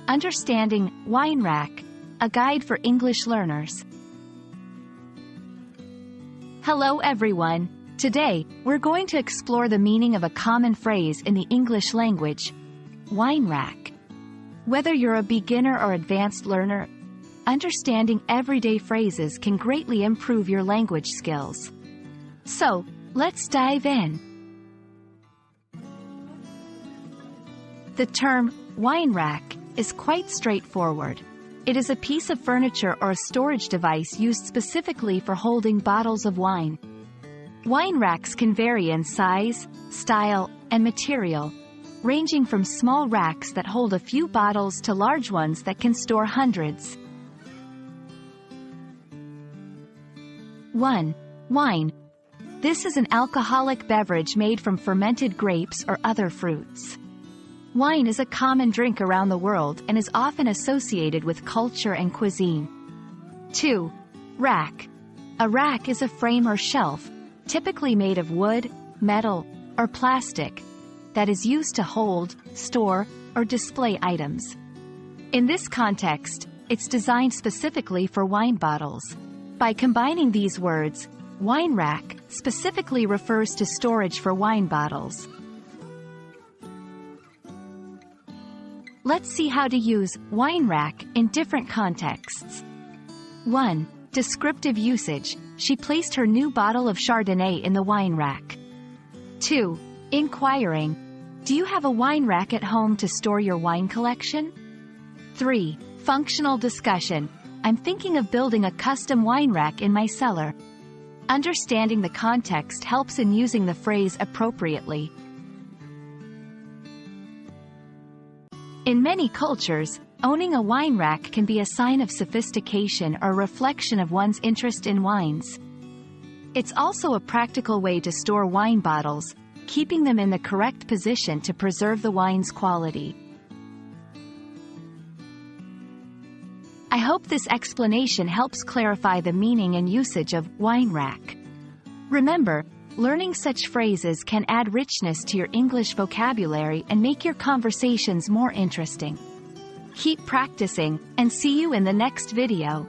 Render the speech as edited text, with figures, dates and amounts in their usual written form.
Understanding Wine Rack, a guide for English learners. Hello everyone. Today, we're going to explore the meaning of a common phrase in the English language, wine rack. Whether you're a beginner or advanced learner, understanding everyday phrases can greatly improve your language skills. So, let's dive in. The term wine rack is quite straightforward. It is a piece of furniture or a storage device used specifically for holding bottles of wine. Wine racks can vary in size, style, and material, ranging from small racks that hold a few bottles to large ones that can store hundreds. 1. Wine. This is an alcoholic beverage made from fermented grapes or other fruits. Wine is a common drink around the world and is often associated with culture and cuisine. 2. Rack. A rack is a frame or shelf, typically made of wood, metal, or plastic, that is used to hold, store, or display items. In this context, it's designed specifically for wine bottles. By combining these words, wine rack specifically refers to storage for wine bottles. Let's see how to use wine rack in different contexts. 1. Descriptive usage. She placed her new bottle of Chardonnay in the wine rack. 2. Inquiring. Do you have a wine rack at home to store your wine collection? 3. Functional discussion. I'm thinking of building a custom wine rack in my cellar. Understanding the context helps in using the phrase appropriately. In many cultures, owning a wine rack can be a sign of sophistication or reflection of one's interest in wines. It's also a practical way to store wine bottles, keeping them in the correct position to preserve the wine's quality. I hope this explanation helps clarify the meaning and usage of wine rack. Remember, learning such phrases can add richness to your English vocabulary and make your conversations more interesting. Keep practicing, and see you in the next video.